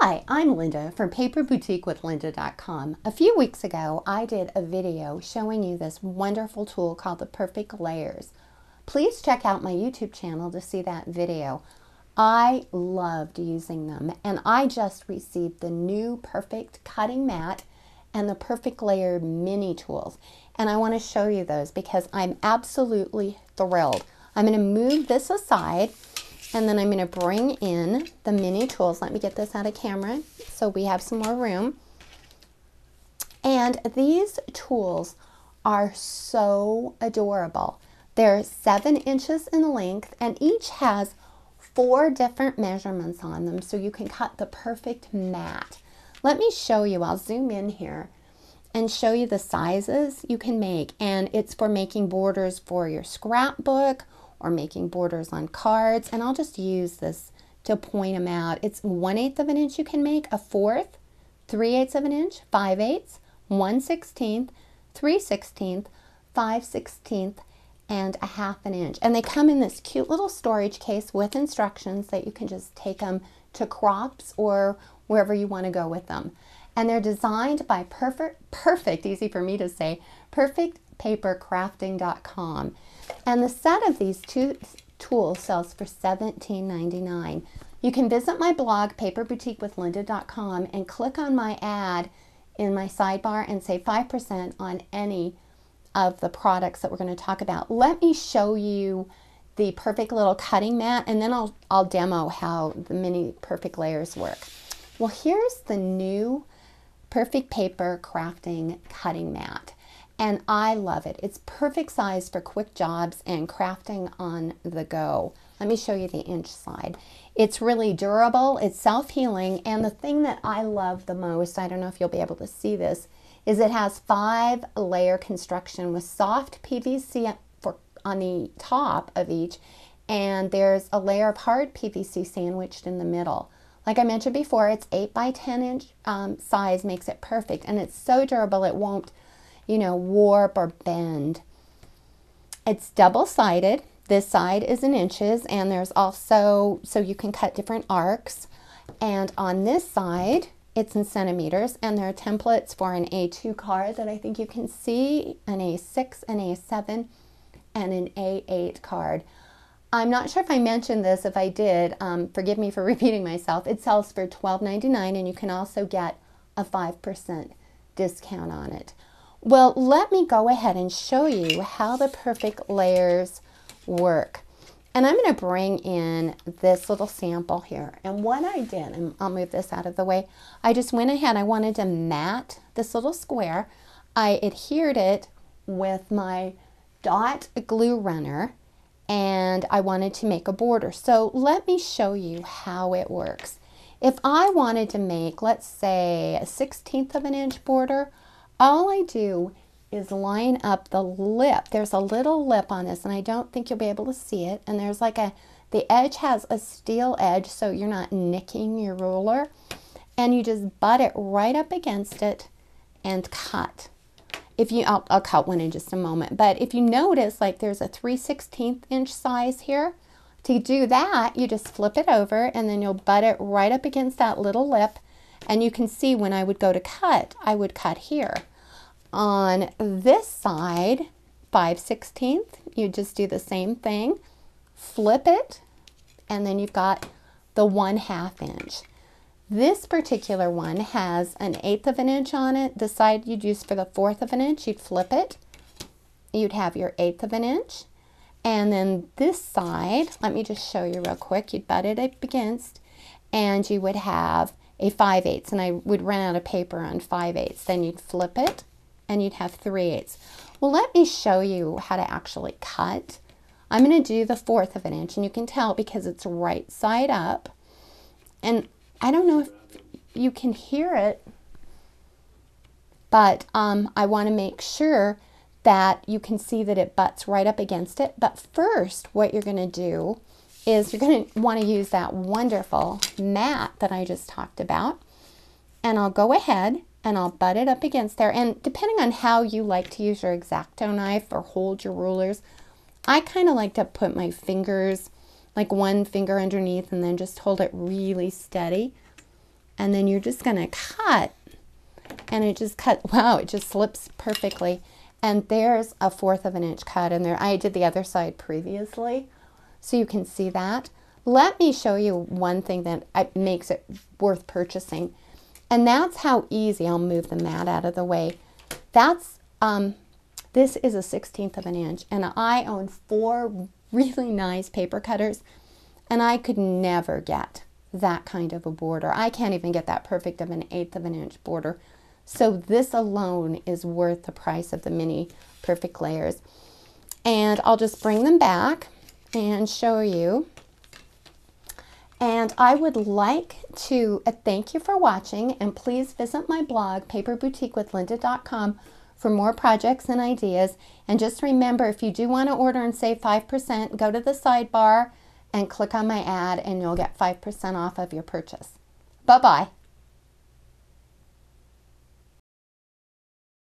Hi, I'm Linda from paperboutiquewithlynda.com. A few weeks ago, I did a video showing you this wonderful tool called the Perfect Layers. Please check out my YouTube channel to see that video. I loved using them, and I just received the new Perfect Cutting Mat and the Perfect Layer Mini Tools. And I want to show you those because I'm absolutely thrilled. I'm going to move this aside, and then I'm going to bring in the mini tools. Let me get this out of camera so we have some more room. And these tools are so adorable. They're 7 inches in length, and each has 4 different measurements on them, so you can cut the perfect mat. Let me show you. I'll zoom in here and show you the sizes you can make. And it's for making borders for your scrapbook or making borders on cards. And I'll just use this to point them out. It's 1/8 of an inch you can make, a 1/4, 3/8 of an inch, 5/8, 1/16, 3/16, 5/16, and a 1/2 an inch. And they come in this cute little storage case with instructions that you can just take them to crops or wherever you want to go with them. And they're designed by perfect, easy for me to say, perfectpapercrafting.com. And the set of these 2 tools sells for $17.99. You can visit my blog, paperboutiquewithlynda.com, and click on my ad in my sidebar and save 5% on any of the products that we're going to talk about. Let me show you the perfect little cutting mat, and then I'll demo how the mini perfect layers work. Well, here's the new Perfect Paper Crafting Cutting Mat, and I love it. It's perfect size for quick jobs and crafting on the go. Let me show you the inch side. It's really durable, it's self-healing, and the thing that I love the most, I don't know if you'll be able to see this, is it has 5-layer construction with soft PVC on the top of each, and there's a layer of hard PVC sandwiched in the middle. Like I mentioned before, it's 8 by 10 inch size makes it perfect, and it's so durable it won't, warp or bend. It's double-sided. This side is in inches, and there's also, so you can cut different arcs. And on this side, it's in centimeters, and there are templates for an A2 card that I think you can see, an A6, an A7, and an A8 card. I'm not sure if I mentioned this. If I did, forgive me for repeating myself. It sells for $12.99, and you can also get a 5% discount on it. Well, let me go ahead and show you how the perfect layers work. And I'm going to bring in this little sample here. And what I did, and I'll move this out of the way, I just went ahead. I wanted to mat this little square. I adhered it with my dot glue runner, and I wanted to make a border. So let me show you how it works. If I wanted to make, let's say, a 1/16 of an inch border, all I do is line up the lip. There's a little lip on this, and I don't think you'll be able to see it. And there's like the edge has a steel edge, so you're not nicking your ruler. And you just butt it right up against it and cut. I'll cut one in just a moment, but if you notice, like there's a 3/16 inch size here. To do that, you just flip it over, and then you'll butt it right up against that little lip, and you can see when I would go to cut, I would cut here. On this side, 5/16, you just do the same thing, flip it, and then you've got the 1/2 inch. This particular one has an 1/8 of an inch on it. The side you'd use for the 1/4 of an inch, you'd flip it. You'd have your 1/8 of an inch. And then this side, let me just show you real quick. You'd butt it up against, and you would have a 5/8. And I would run out of paper on 5/8. Then you'd flip it, and you'd have 3/8. Well, let me show you how to actually cut. I'm going to do the 1/4 of an inch, and you can tell because it's right side up. And I don't know if you can hear it, but I want to make sure that you can see that it butts right up against it. But first, what you're going to do is you're going to want to use that wonderful mat that I just talked about. And I'll go ahead and I'll butt it up against there. And depending on how you like to use your X-Acto knife or hold your rulers, I kind of like to put my fingers, like one finger underneath, and then just hold it really steady. And then you're just going to cut, and it just wow, it just slips perfectly. And there's a 1/4 of an inch cut in there. I did the other side previously, so you can see that. Let me show you one thing that makes it worth purchasing. And that's how easy, I'll move the mat out of the way. That's, this is a 1/16 of an inch, and I own 4 really nice paper cutters, and I could never get that kind of a border. I can't even get that perfect of an 1/8 of an inch border. So this alone is worth the price of the mini perfect layers. And I'll just bring them back and show you. And I would like to thank you for watching, and please visit my blog, paperboutiquewithlinda.com, for more projects and ideas. And just remember, if you do want to order and save 5%, go to the sidebar and click on my ad, and you'll get 5% off of your purchase. Bye-bye.